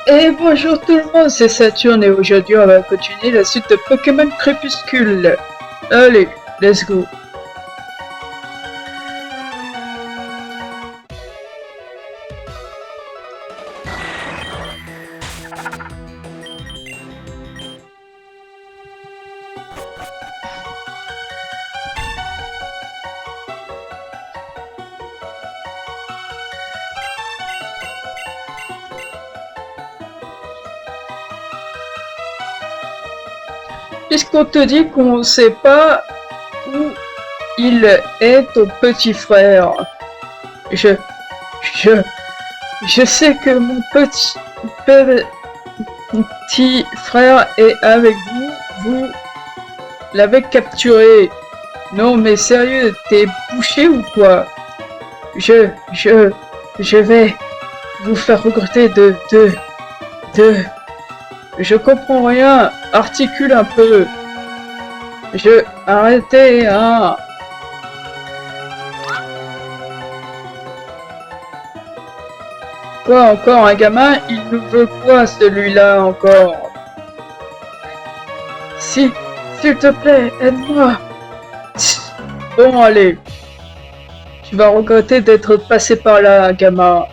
Et bonjour tout le monde, c'est Saturne et aujourd'hui on va continuer la suite de Pokémon Crépuscule. Allez, let's go. Puisqu'on te dit qu'on ne sait pas où il est ton petit frère. Je sais que mon petit frère est avec vous. Vous l'avez capturé. Non mais sérieux, t'es bouché ou quoi? Je vais vous faire regretter de... Je comprends rien. Articule un peu. Arrêtez, hein. Quoi encore, un gamin? Il nous veut quoi, celui-là, encore? S'il te plaît, aide-moi. Bon, allez. Tu vas regretter d'être passé par là, gamin.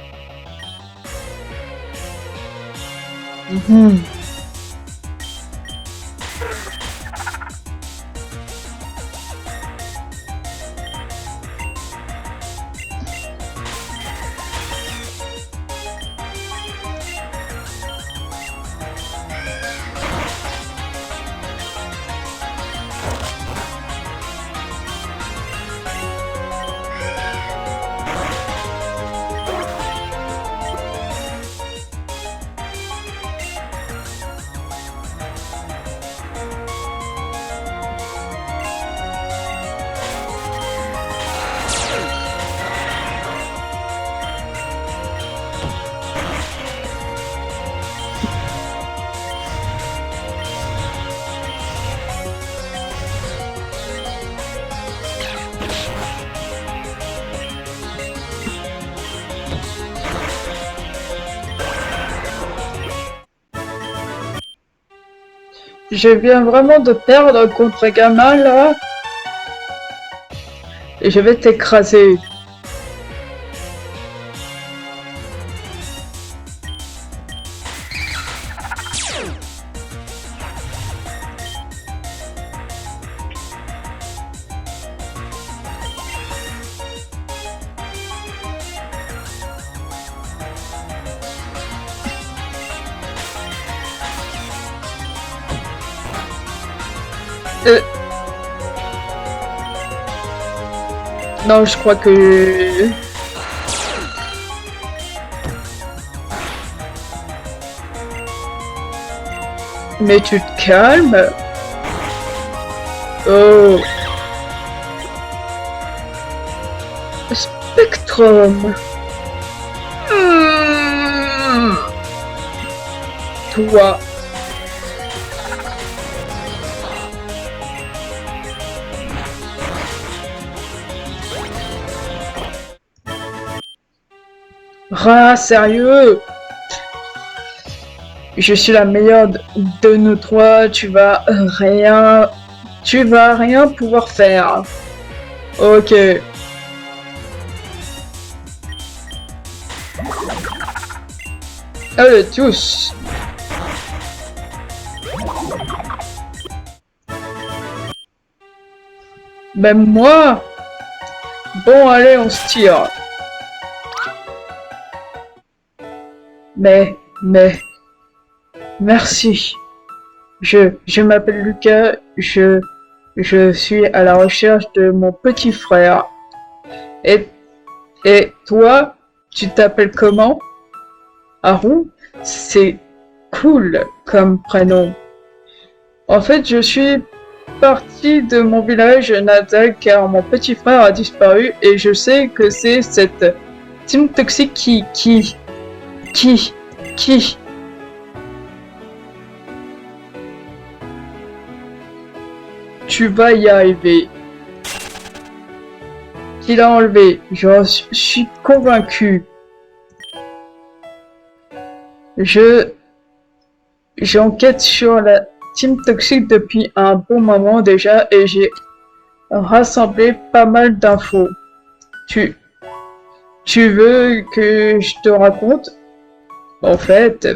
Je viens vraiment de perdre contre un gamin là. Et je vais t'écraser. Non, je crois que... Mais tu te calmes? Oh. Spectrum. Toi. Ah, sérieux? Je suis la meilleure de nous trois, tu vas rien pouvoir faire. Ok. Allez, tous. Même moi? Bon, allez, on se tire. Merci. Je m'appelle Lucas, je suis à la recherche de mon petit frère. Et toi, tu t'appelles comment? Haru? C'est cool comme prénom. En fait, je suis parti de mon village natal car mon petit frère a disparu et je sais que c'est cette team toxique qui... Tu vas y arriver. Qui l'a enlevé? Je suis convaincu. Je j'enquête sur la team toxique depuis un bon moment déjà et j'ai rassemblé pas mal d'infos. Tu, tu veux que je te raconte? En fait,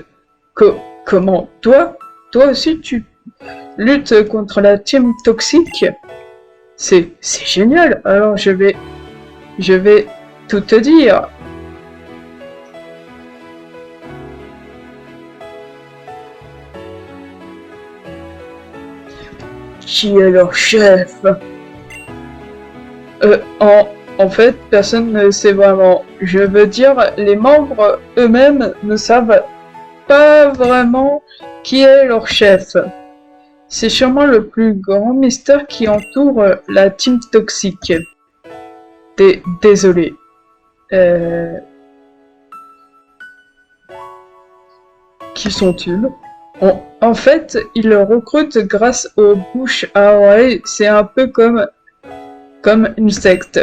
comment toi aussi tu luttes contre la team toxique? C'est génial. Alors je vais tout te dire. Qui est leur chef? En fait, personne ne sait vraiment. Je veux dire, les membres eux-mêmes ne savent pas vraiment qui est leur chef. C'est sûrement le plus grand mystère qui entoure la team toxique. Désolé. Euh, qui sont-ils? En fait, ils le recrutent grâce aux bouches à oreilles. C'est un peu comme une secte.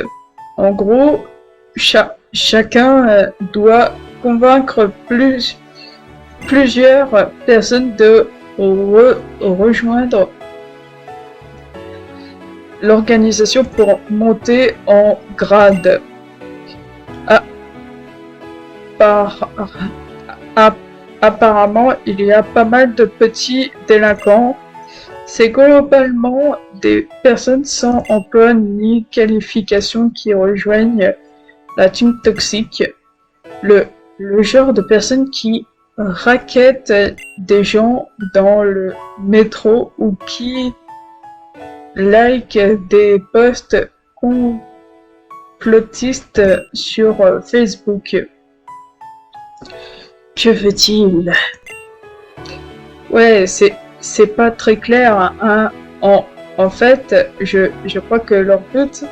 En gros, chacun doit convaincre plusieurs personnes de rejoindre l'organisation pour monter en grade. Ah, par, apparemment, il y a pas mal de petits délinquants. C'est globalement des personnes sans emploi ni qualification qui rejoignent la team toxique. Le genre de personnes qui raquettent des gens dans le métro ou qui like des posts complotistes sur Facebook. Que veut-il? Ouais, c'est pas très clair, hein. En fait, je crois que leur but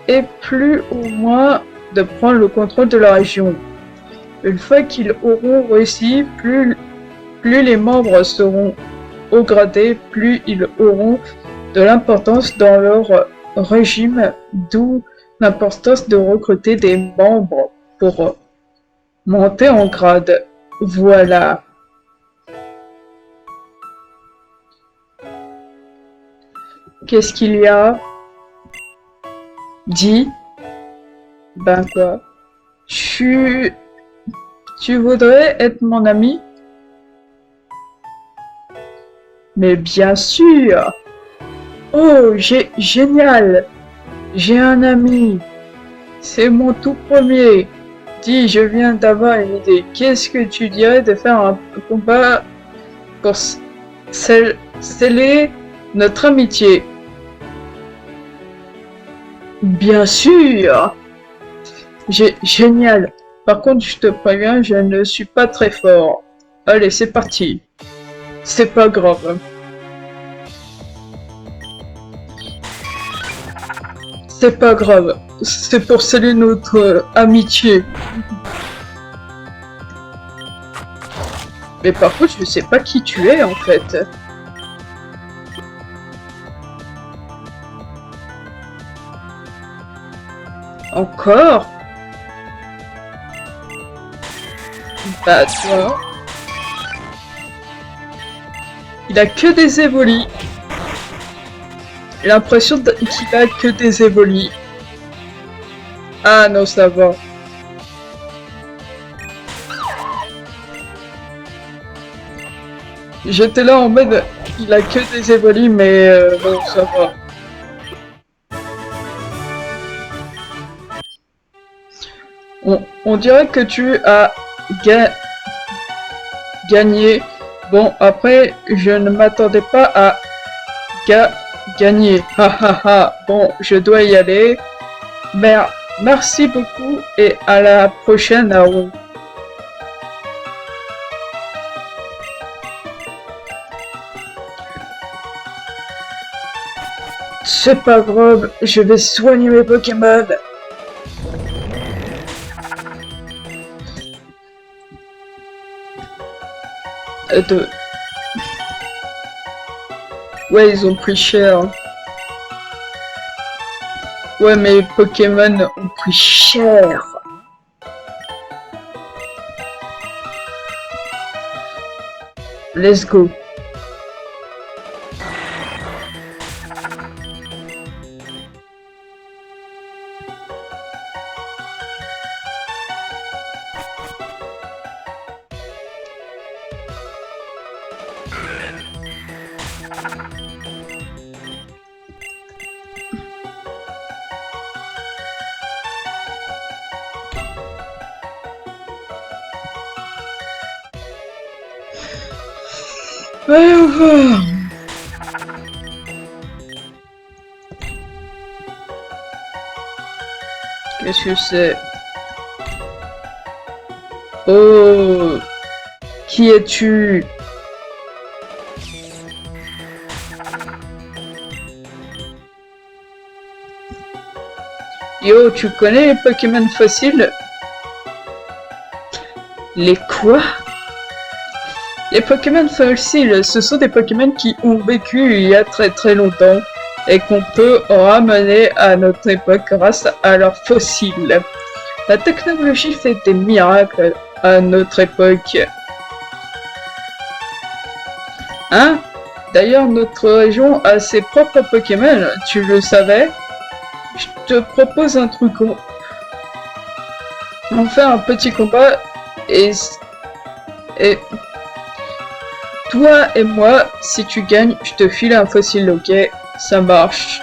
est plus ou moins de prendre le contrôle de la région. Une fois qu'ils auront réussi, plus les membres seront haut gradés, plus ils auront de l'importance dans leur régime, d'où l'importance de recruter des membres pour monter en grade. Voilà. Qu'est-ce qu'il y a? Dis. Ben quoi? Tu voudrais être mon ami? Mais bien sûr! Oh, génial! J'ai un ami! C'est mon tout premier! Dis, je viens d'avoir une idée. Qu'est-ce que tu dirais de faire un combat pour sceller notre amitié? Bien sûr! Génial! Par contre, je te préviens, je ne suis pas très fort. Allez, c'est parti. C'est pas grave. C'est pas grave. C'est pour sceller notre amitié. Mais par contre, je sais pas qui tu es en fait. Encore? Bah toi. Il a que des évolis. J'ai l'impression qu'il a que des évolis. Ah non, ça va. J'étais là en mode, il a que des évolis, mais bon, ça va. On dirait que tu as gagné. Bon, après, je ne m'attendais pas à gagner. Ha ha ha. Bon, je dois y aller. Merci beaucoup et à la prochaine, Aaron. C'est pas grave, je vais soigner mes Pokémon. Ouais, ils ont pris cher. Ouais, mes Pokémon ont pris cher. Let's go. Qu'est-ce que c'est? Oh, qui es-tu? Yo, tu connais les Pokémon fossiles? Les quoi? Les Pokémon fossiles, ce sont des Pokémon qui ont vécu il y a très longtemps et qu'on peut ramener à notre époque grâce à leurs fossiles. La technologie fait des miracles à notre époque. Hein? D'ailleurs, notre région a ses propres Pokémon, tu le savais? Je te propose un truc. On fait un petit combat et toi et moi, si tu gagnes, je te file un fossile, ok? Ça marche.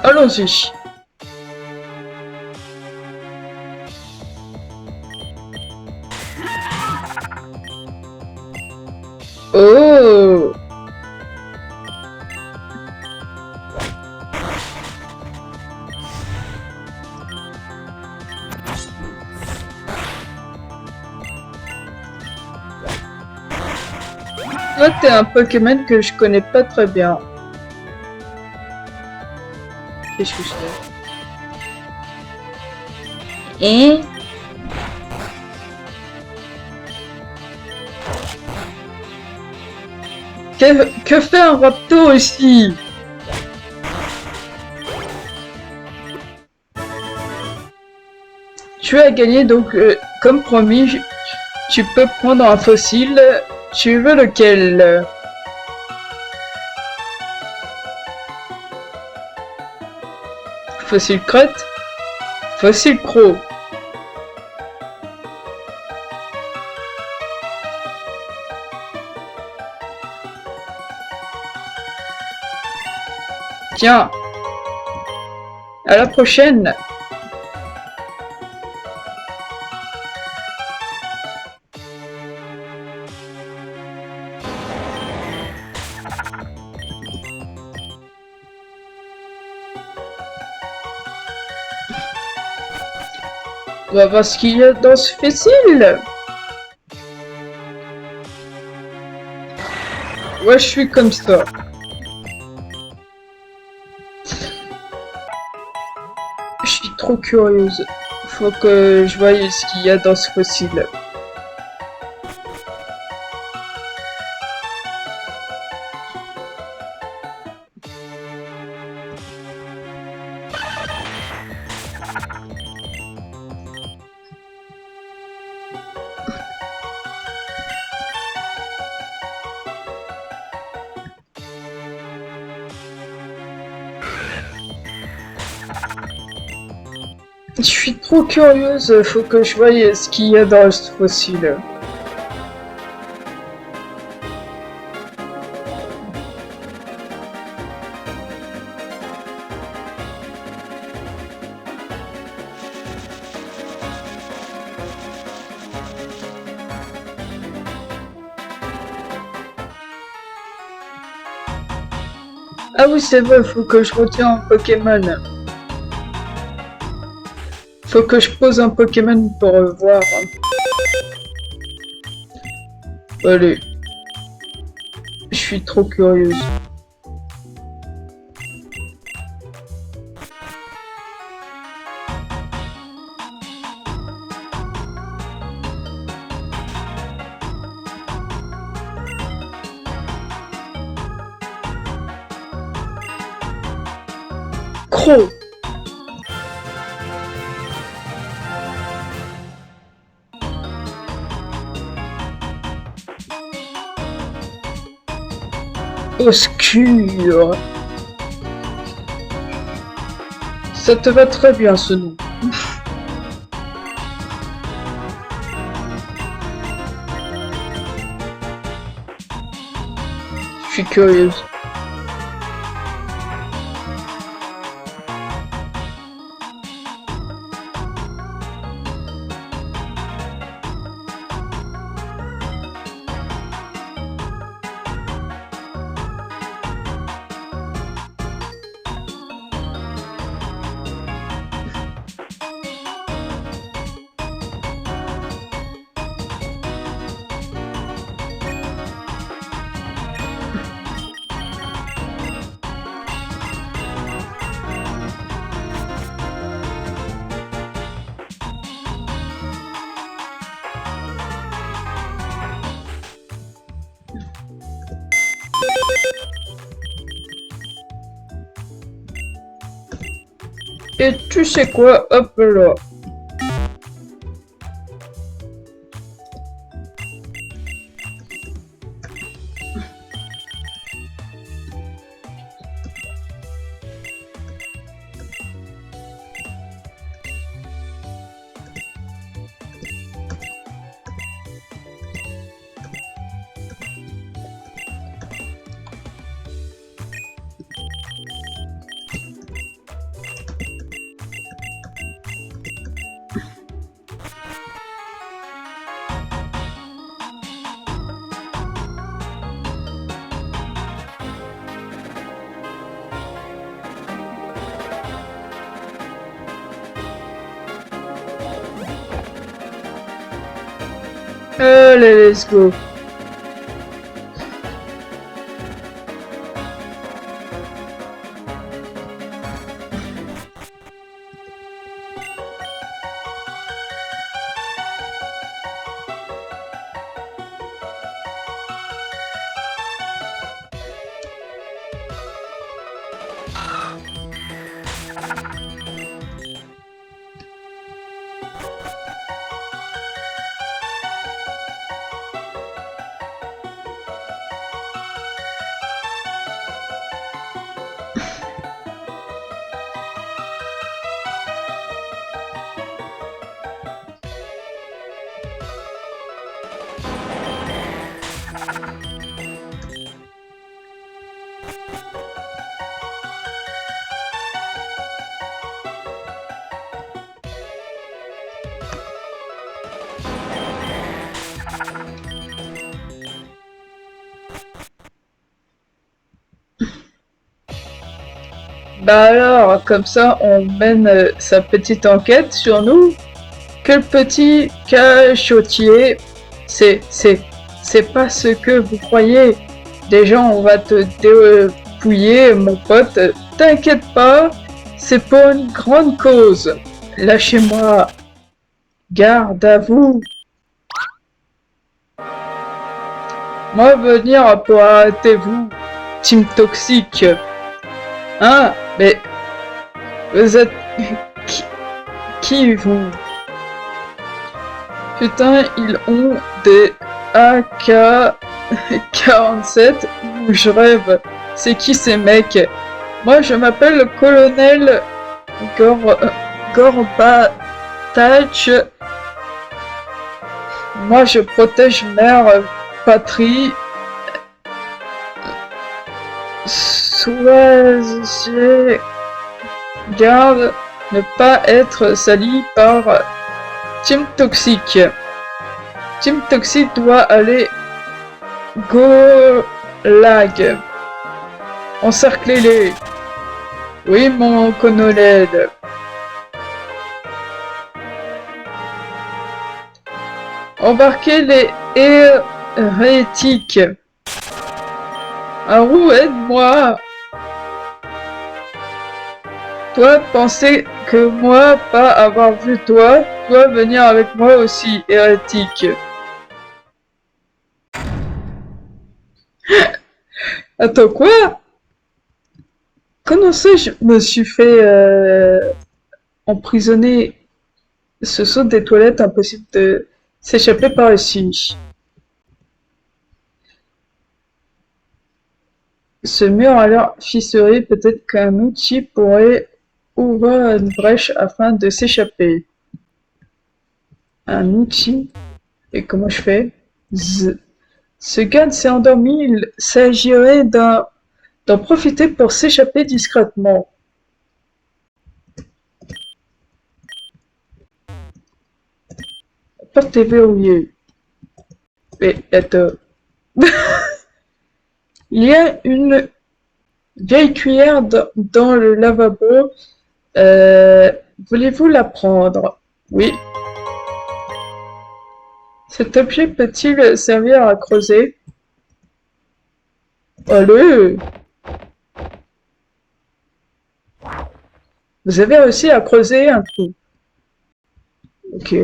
Allons-y. Oh! Toi, t'es un Pokémon que je connais pas très bien. Qu'est-ce que c'est? Hein? Que fait un Raptor ici? Tu as gagné donc, comme promis, tu peux prendre un fossile. Tu veux lequel? Fossile crête? Fossile croc. Tiens, à la prochaine. On va voir ce qu'il y a dans ce fossile. Ouais, je suis comme ça. Je suis trop curieuse. Faut que je voie ce qu'il y a dans ce fossile. Je suis trop curieuse, faut que je voie ce qu'il y a dans ce fossile. Ah oui, c'est vrai, faut que je retienne un Pokémon. Faut que je pose un Pokémon pour voir. Allez. Je suis trop curieuse. Croc. Obscur. Ça te va très bien ce nom. Je suis curieuse. Et tu sais quoi? Hop là. Allez, let's go. Bah alors, comme ça, on mène sa petite enquête sur nous. Quel petit cachotier. C'est pas ce que vous croyez. Déjà, on va te dépouiller, mon pote. T'inquiète pas, c'est pour une grande cause. Lâchez-moi. Garde à vous. Moi, venir pour arrêter vous, team toxique. Hein? Mais vous êtes qui vous? Putain, ils ont des AK-47 ou je rêve. C'est qui ces mecs? Moi, je m'appelle le colonel Gorbatach. Moi, je protège mère patrie. Soyez garde ne pas être sali par Team Toxic. Team Toxic doit aller Golag. Encerclez-les. Oui, mon colonel. Embarquez les hérétiques. Haru, aide-moi. Toi, penser que moi, pas avoir vu toi, dois venir avec moi aussi, hérétique. Attends, quoi? Comment ça, je me suis fait emprisonner? Ce sont des toilettes, impossible de s'échapper par ici. Ce mur a l'air fissuré, peut-être qu'un outil pourrait ouvrir une brèche afin de s'échapper. Un outil? Et comment je fais? Z. Ce gars s'est endormi, il s'agirait d'en profiter pour s'échapper discrètement. La porte est verrouillée. Mais attends. Il y a une vieille cuillère dans le lavabo. Voulez-vous la prendre? Oui. Cet objet peut-il servir à creuser? Allez! Vous avez réussi à creuser un trou. Ok.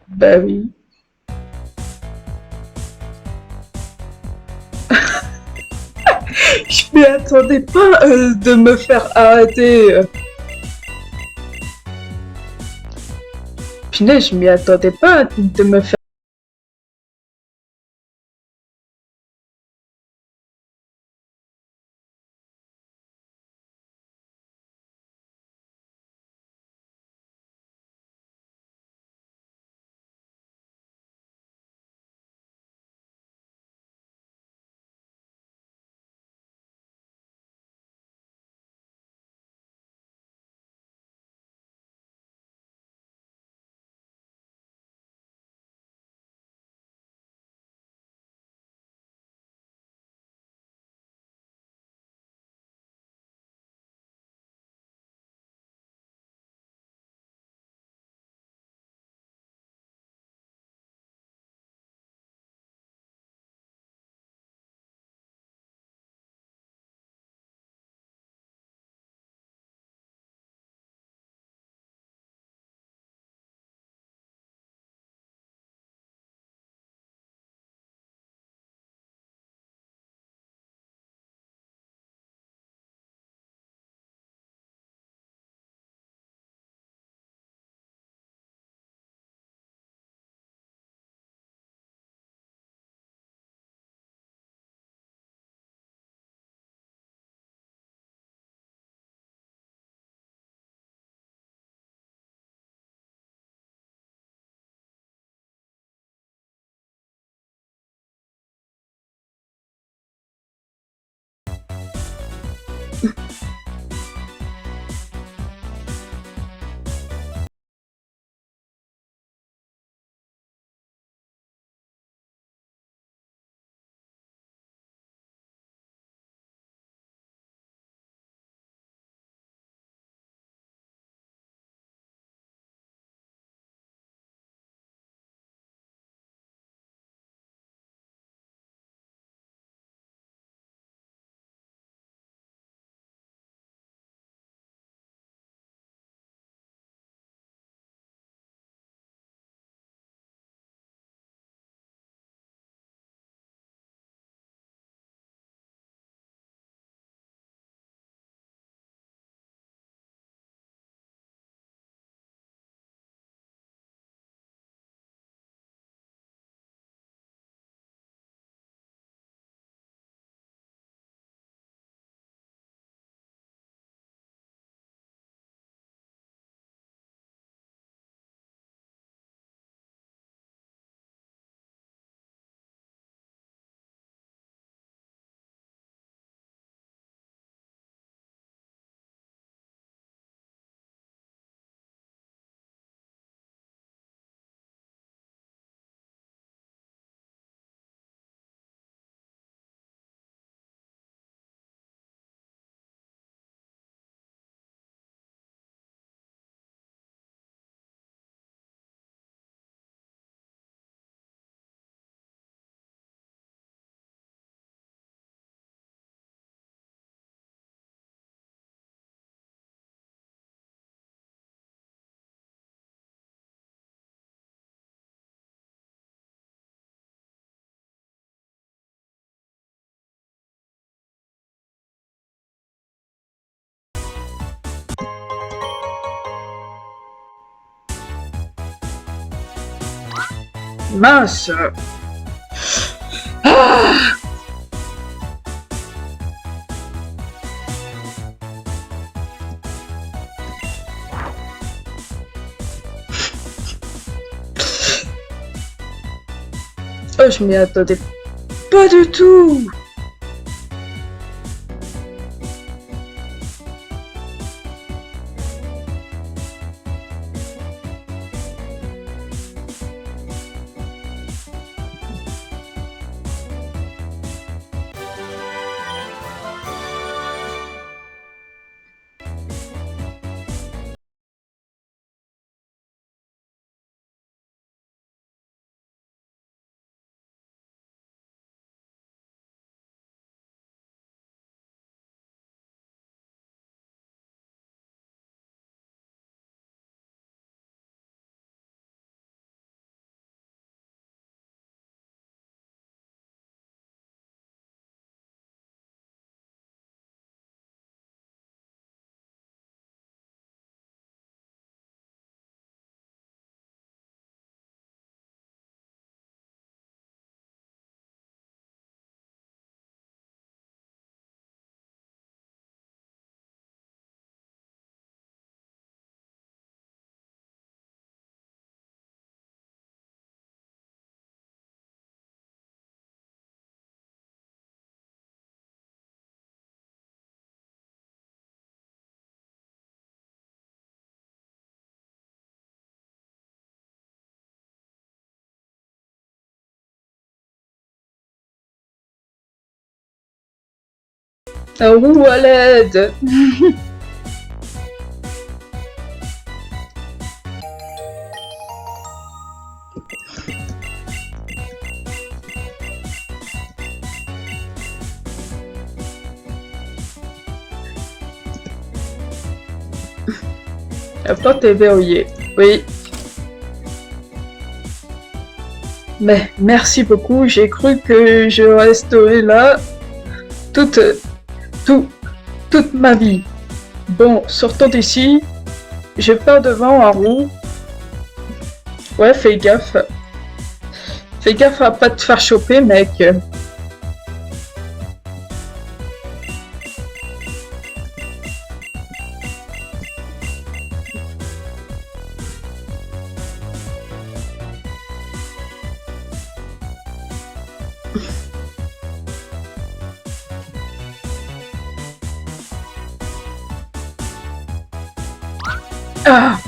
Bah oui. Je m'y attendais pas de me faire arrêter. Punaise, je m'y attendais pas de me faire. Mince! Ah! ça, je m'y attendais pas du tout. Un roue à l'aide. La porte est verrouillée. Oui. Mais merci beaucoup, j'ai cru que je resterais là toute, toute ma vie. Bon, sortons d'ici. Je pars devant en roue. Ouais, fais gaffe. Fais gaffe à pas te faire choper, mec. Ah!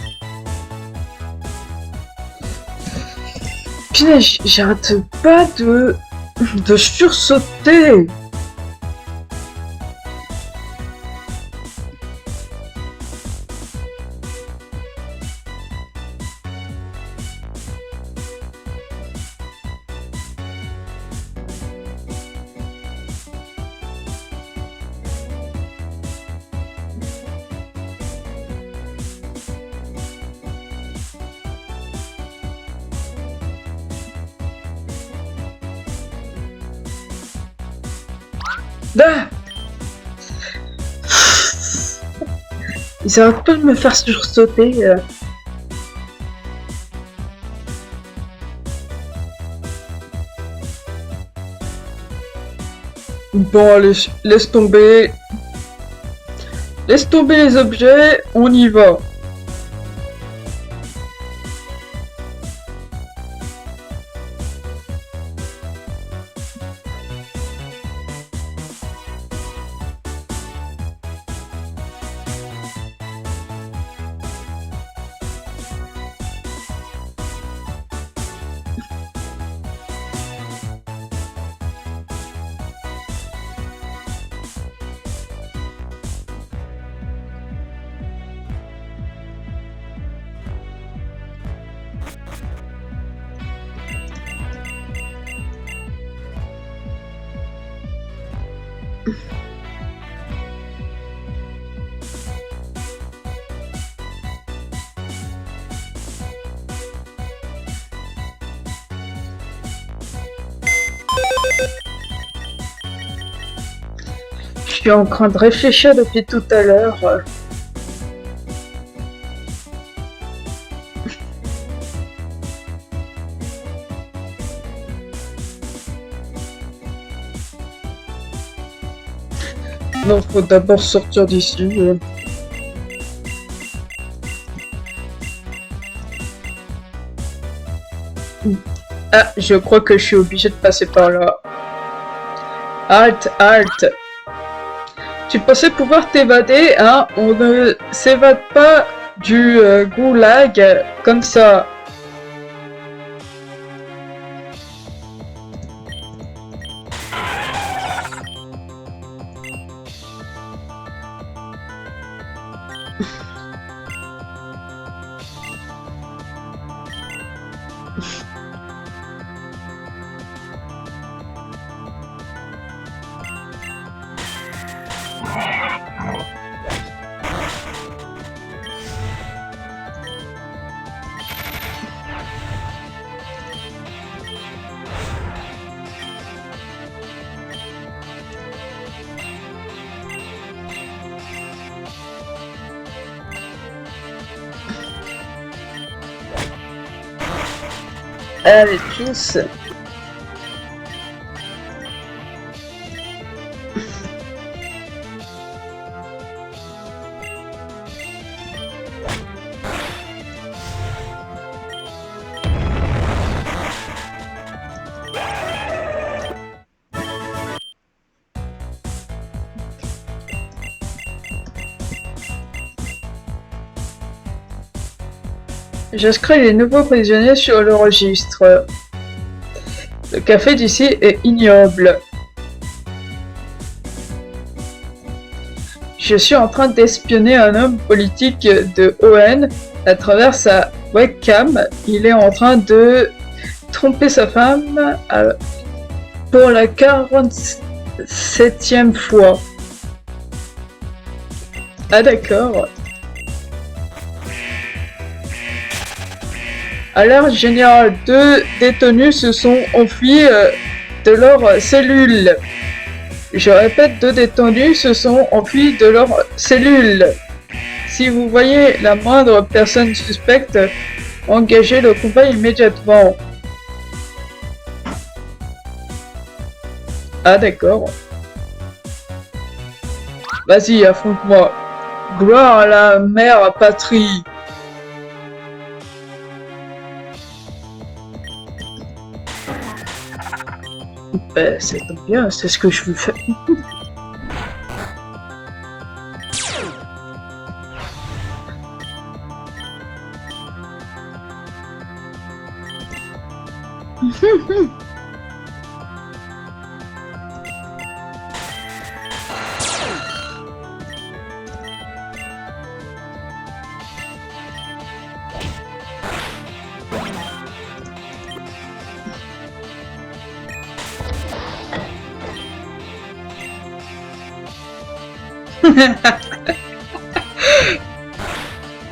Punaise, j'arrête pas de sursauter. Ah! Ils arrêtent pas de me faire sursauter. Bon, allez, laisse tomber. Laisse tomber les objets, on y va. Je suis en train de réfléchir depuis tout à l'heure. Non, faut d'abord sortir d'ici. Ah, je crois que je suis obligé de passer par là. Halt, halt. Tu pensais pouvoir t'évader, hein? On ne s'évade pas du goulag comme ça. Allez, tous. J'inscris les nouveaux prisonniers sur le registre. Le café d'ici est ignoble. Je suis en train d'espionner un homme politique de ON à travers sa webcam. Il est en train de tromper sa femme pour la 47e fois. Ah d'accord. Alerte générale, 2 détenus se sont enfuis de leur cellule. Je répète, 2 détenus se sont enfuis de leur cellule. Si vous voyez la moindre personne suspecte, engagez le combat immédiatement. Ah d'accord. Vas-y, affronte-moi. Gloire à la mère patrie. Ben, c'est bien, c'est ce que je veux faire.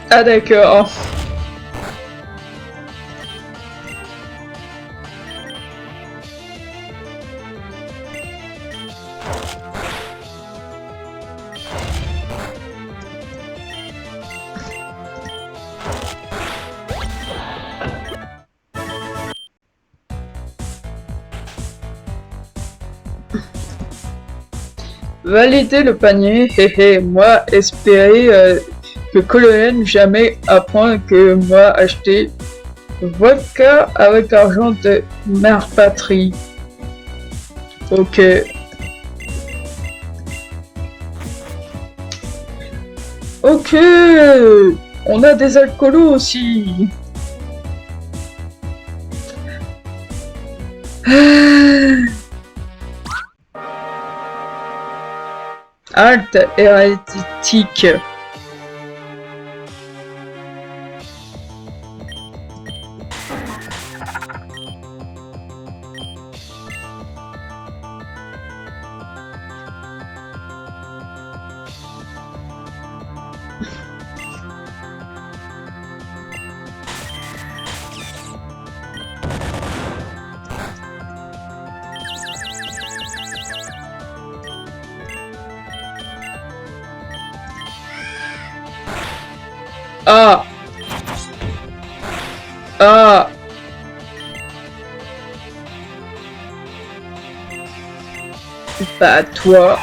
Ah d'accord. Valider le panier, hé moi espérer que colonel jamais apprend que moi acheter vodka avec argent de mère patrie. Ok. Ok. On a des alcoolos aussi. Halte hérétique. Ah. Ah. Bah toi.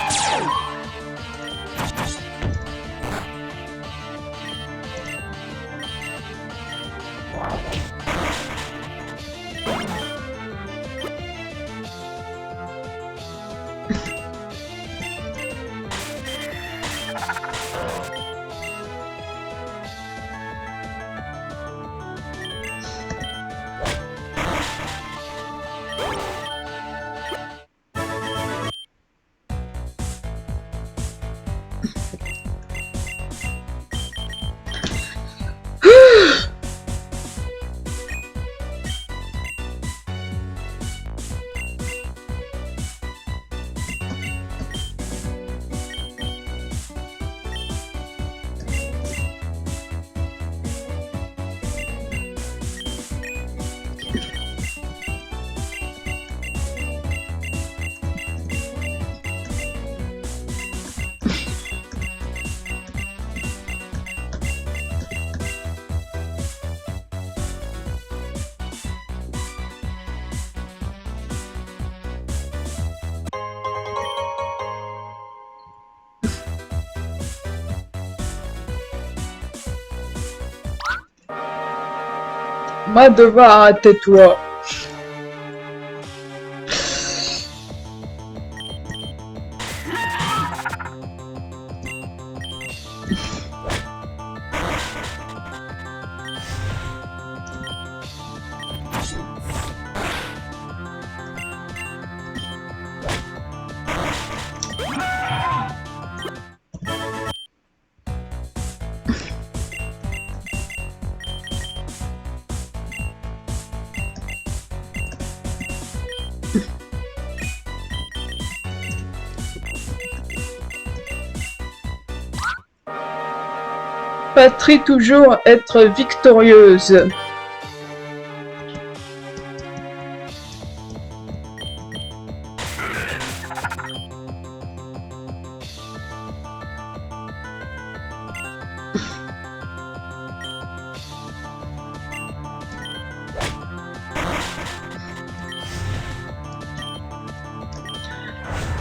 Moi devoir arrêter toi. Patrie toujours être victorieuse.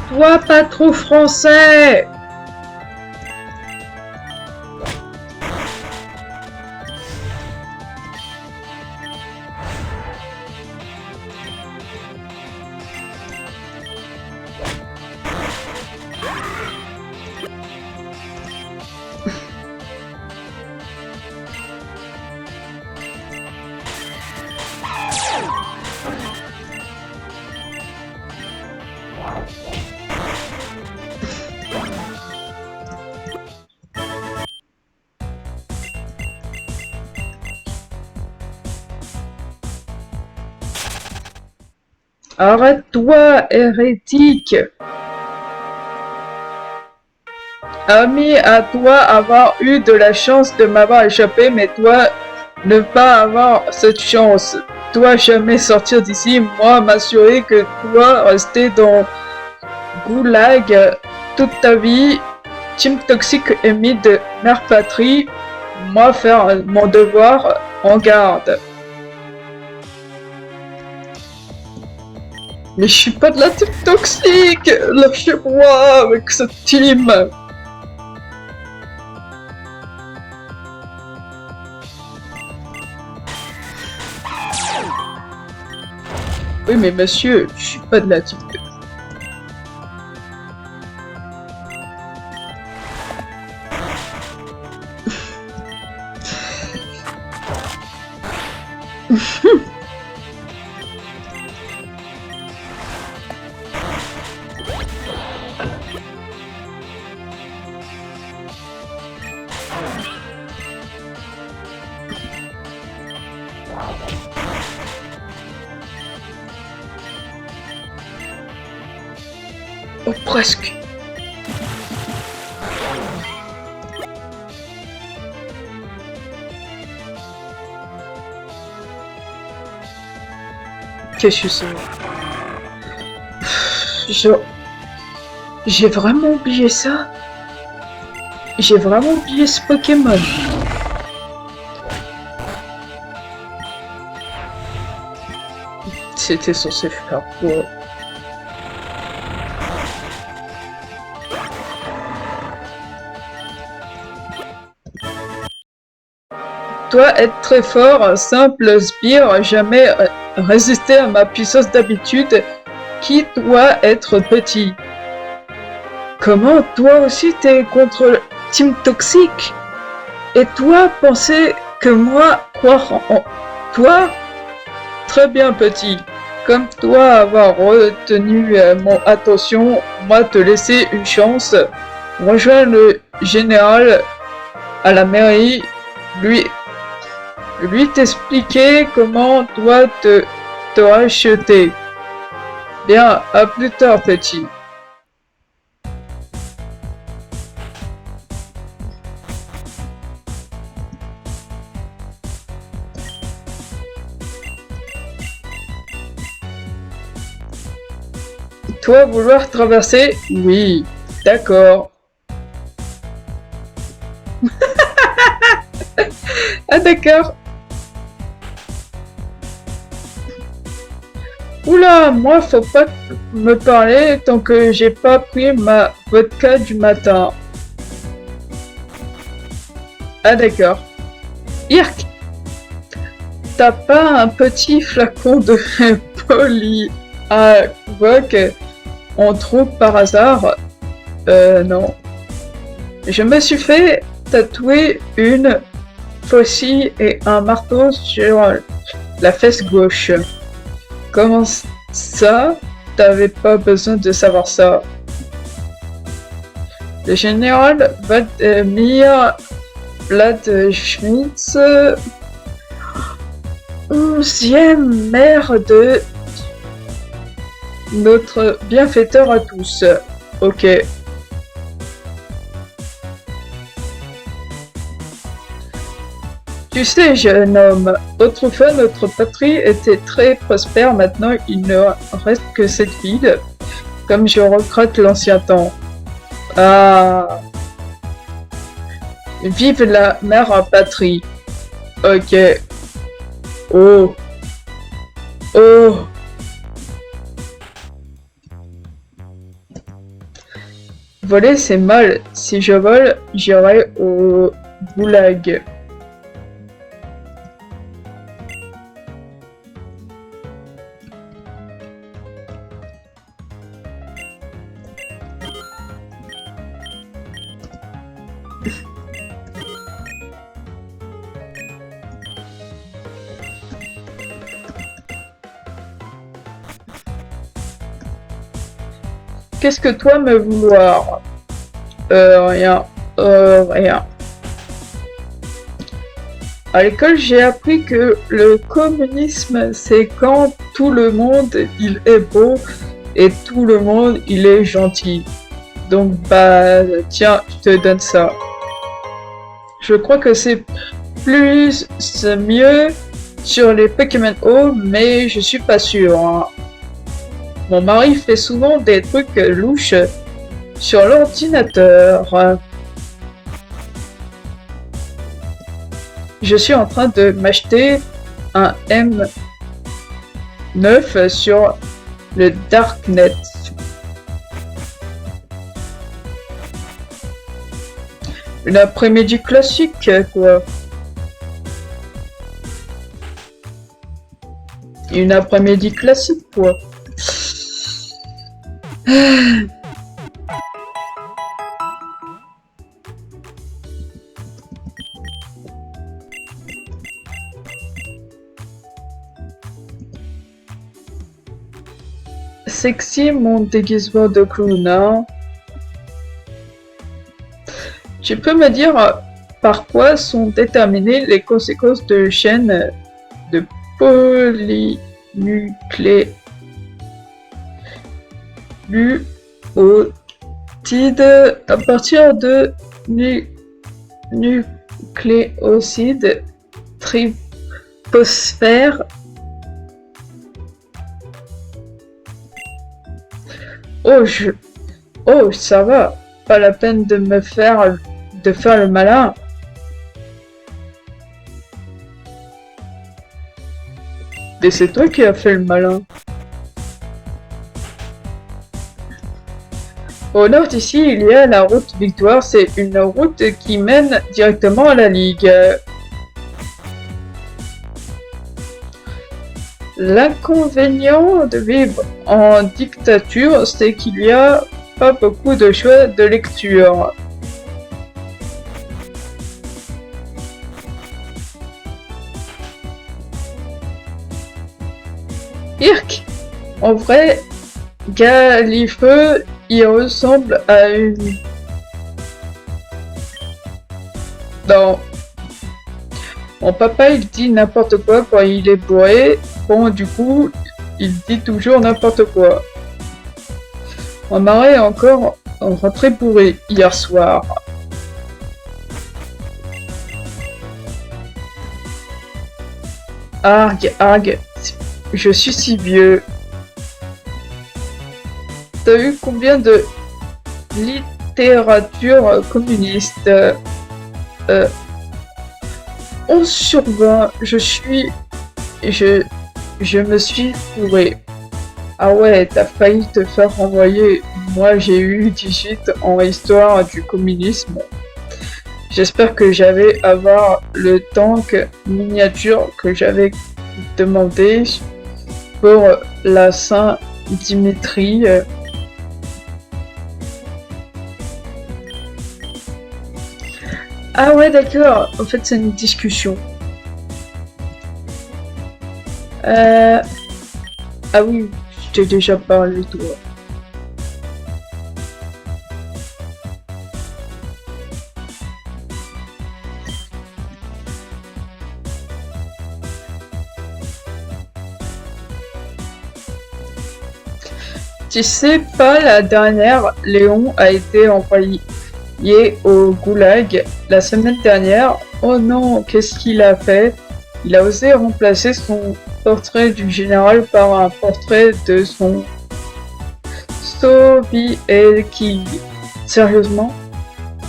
Toi pas trop français. Arrête-toi, hérétique! Ami à toi avoir eu de la chance de m'avoir échappé, mais toi ne pas avoir cette chance. Toi jamais sortir d'ici, moi m'assurer que toi rester dans Goulag toute ta vie. Team Toxique ennemi de mère patrie, moi faire mon devoir en garde. Mais je suis pas de la team toxique! Lâchez-moi avec cette team! Oui mais monsieur, je suis pas de la team toxique. Oh, presque. Qu'est-ce que c'est? J'ai vraiment oublié ça. J'ai vraiment oublié ce Pokémon. C'était censé faire quoi? Dois être très fort, simple sbire, jamais résister à ma puissance d'habitude, qui doit être petit. Comment toi aussi t'es contre Team Toxique? Et toi penser que moi croire en toi? Très bien petit. Comme toi avoir retenu mon attention, moi te laisser une chance. Rejoins le général à la mairie, lui t'expliquer comment toi te racheter. Bien, à plus tard petit. Toi vouloir traverser? Oui, d'accord. Ah d'accord. Oula, moi faut pas me parler tant que j'ai pas pris ma vodka du matin. Ah d'accord. Irk, t'as pas un petit flacon de polyavoc en trouve par hasard? Non. Je me suis fait tatouer une faucille et un marteau sur la fesse gauche. Comment ça? T'avais pas besoin de savoir ça. Le général Vladimir Schmitz, 11e maire de notre bienfaiteur à tous. Ok. Tu sais, jeune homme, autrefois notre patrie était très prospère, maintenant il ne reste que cette ville, comme je regrette l'ancien temps. Ah. Vive la mère patrie. Ok. Oh. Oh. Voler c'est mal. Si je vole, j'irai au goulag. Qu'est-ce que toi me vouloir? Rien. Rien. À l'école, j'ai appris que le communisme, c'est quand tout le monde, il est beau et tout le monde, il est gentil. Donc, bah, tiens, je te donne ça. Je crois que c'est mieux sur les Pokémon O, mais je suis pas sûr. Hein. Mon mari fait souvent des trucs louches sur l'ordinateur. Je suis en train de m'acheter un M9 sur le Darknet. Une après-midi classique, quoi. Une après-midi classique, quoi. Sexy mon déguisement de clown, hein. Tu peux me dire par quoi sont déterminées les conséquences de chaînes de polynucléotides à partir de nucléosides triposphères? Oh, ça va, pas la peine de me faire le malin. Et c'est toi qui as fait le malin. Au nord d'ici, il y a la route Victoire, c'est une route qui mène directement à la Ligue. L'inconvénient de vivre en dictature, c'est qu'il n'y a pas beaucoup de choix de lecture. Irk, en vrai, Galifeu, il ressemble à une... Non. Mon papa, il dit n'importe quoi quand il est bourré. Bon, du coup, il dit toujours n'importe quoi. Mon mari est encore rentré bourré hier soir. Arg, arg, je suis si vieux. T'as eu combien de littérature communiste? 11 sur 20, je me suis fourré. Ah ouais, t'as failli te faire renvoyer. Moi, j'ai eu 18 en histoire du communisme. J'espère que j'avais avoir le tank miniature que j'avais demandé pour la Saint-Dimitri. Ah ouais, d'accord. En fait, c'est une discussion. Ah oui, je t'ai déjà parlé, toi. Tu sais pas, la dernière, Léon a été envoyé au goulag la semaine dernière. Oh non, qu'est-ce qu'il a fait? Il a osé remplacer son portrait du général par un portrait de son Soviétique. Sérieusement?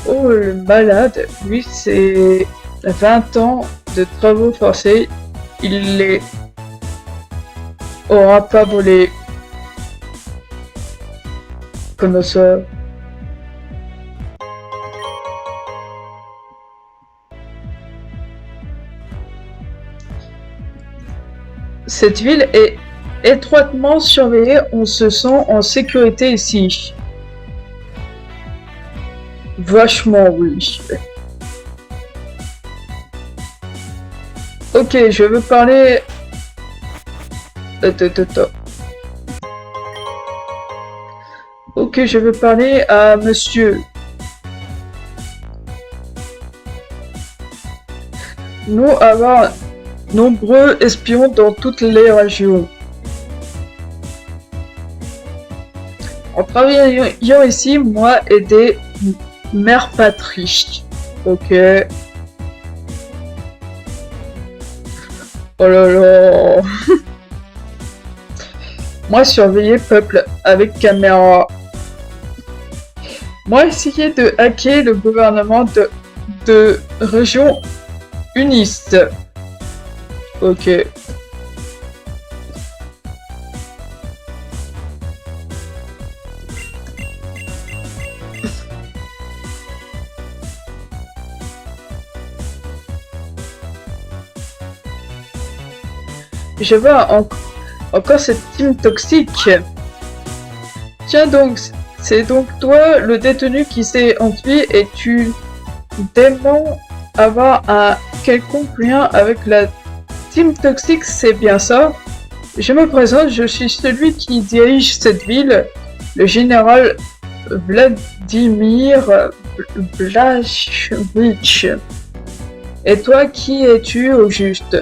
Oh, le malade, lui, c'est 20 ans de travaux forcés. Il les aura pas volés. Comme ça. Cette ville est étroitement surveillée, on se sent en sécurité ici. Vachement, oui. Ok, je veux parler... Ok, je veux parler à monsieur. Nous avons nombreux espions dans toutes les régions. En travaillant ici, moi et des mères patries. Ok. Oh là là. Moi surveiller peuple avec caméra. Moi essayer de hacker le gouvernement de région uniste. Ok. Je vois encore cette team toxique. Tiens donc, c'est donc toi le détenu qui s'est enfui et tu démons avoir un quelconque lien avec la team toxique, c'est bien ça? Je me présente, je suis celui qui dirige cette ville, le général Vladimir Blachevitch. Et toi, qui es-tu au juste?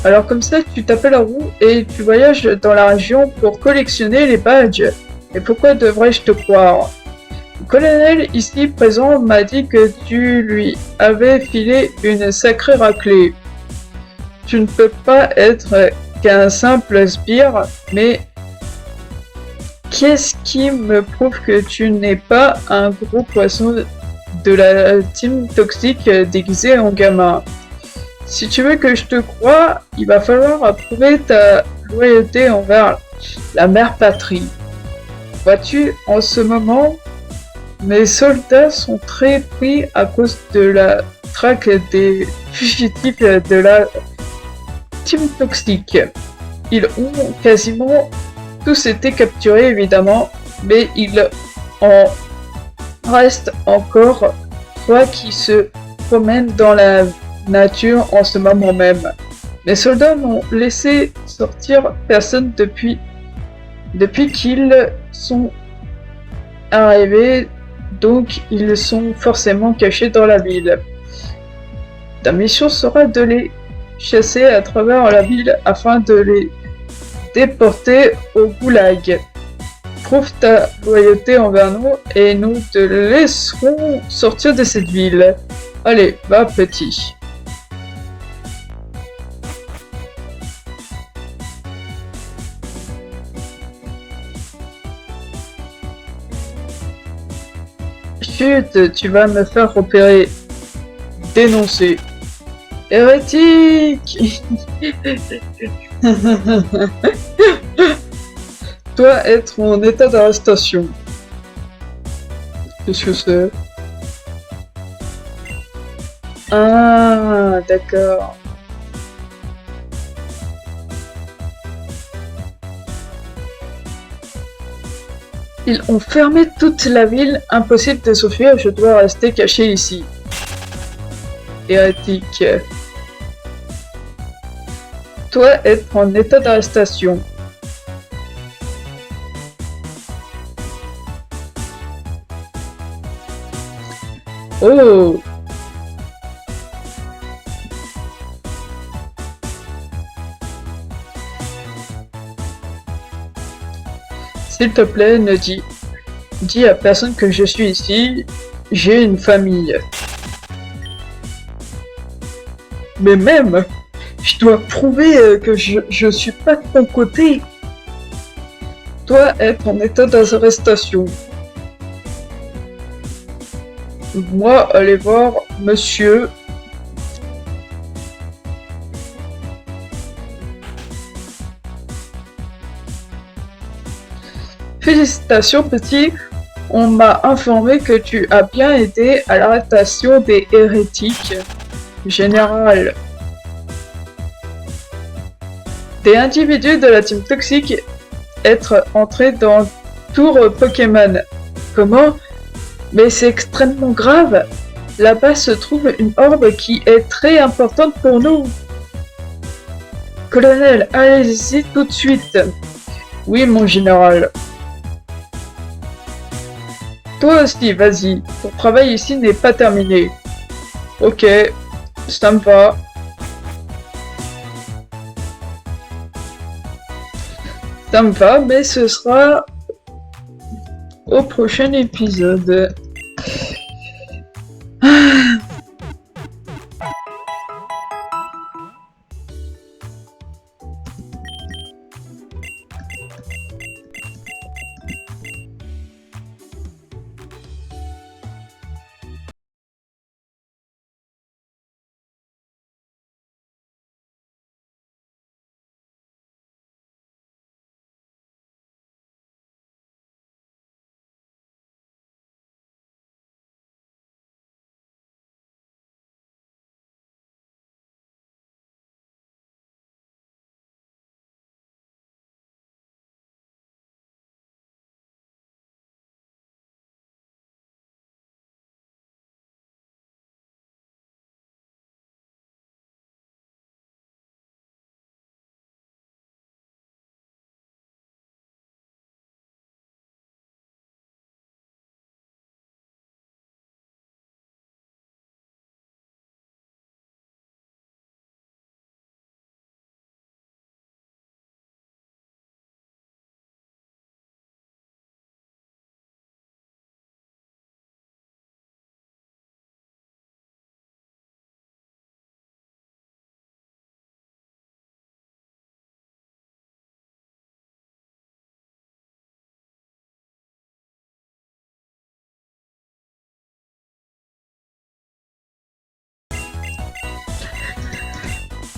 Alors comme ça, tu t'appelles Roux et tu voyages dans la région pour collectionner les badges. Et pourquoi devrais-je te croire? Le colonel ici présent m'a dit que tu lui avais filé une sacrée raclée. Tu ne peux pas être qu'un simple sbire, mais qu'est-ce qui me prouve que tu n'es pas un gros poisson de la team toxique déguisé en gamin? Si tu veux que je te croie, il va falloir approuver ta loyauté envers la mère patrie. Vois-tu, en ce moment, mes soldats sont très pris à cause de la traque des fugitifs de la team toxique. Ils ont quasiment tous été capturés évidemment, mais il en reste encore 3 qui se promènent dans la nature en ce moment même. Les soldats n'ont laissé sortir personne depuis qu'ils sont arrivés, donc ils sont forcément cachés dans la ville. Ta mission sera de les chasser à travers la ville afin de les déporter au goulag. Prouve ta loyauté envers nous et nous te laisserons sortir de cette ville. Allez, va petit. Chut, tu vas me faire repérer. Dénoncer. Hérétique. Toi être en état d'arrestation. Qu'est-ce que c'est? Ah, d'accord. Ils ont fermé toute la ville, impossible de s'enfuir, je dois rester caché ici. Hérétique. Toi être en état d'arrestation. Oh! S'il te plaît, ne dis à personne que je suis ici, j'ai une famille. Mais même, je dois prouver que je suis pas de ton côté. Toi être en état d'arrestation. Moi, aller voir monsieur. Félicitations, petit. On m'a informé que tu as bien aidé à l'arrestation des hérétiques. Général. Des individus de la team toxique être entrés dans Tour Pokémon. Comment? Mais c'est extrêmement grave. Là-bas se trouve une orbe qui est très importante pour nous. Colonel, allez-y tout de suite. Oui, mon général. Toi aussi, vas-y. Ton travail ici n'est pas terminé. Ok, ça me va. Ça me va, mais ce sera au prochain épisode.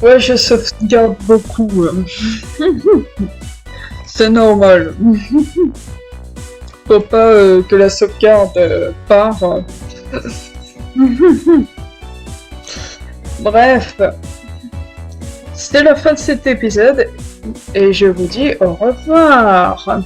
Ouais, je sauvegarde beaucoup. C'est normal. Faut pas que la sauvegarde part. Bref, c'est la fin de cet épisode et je vous dis au revoir.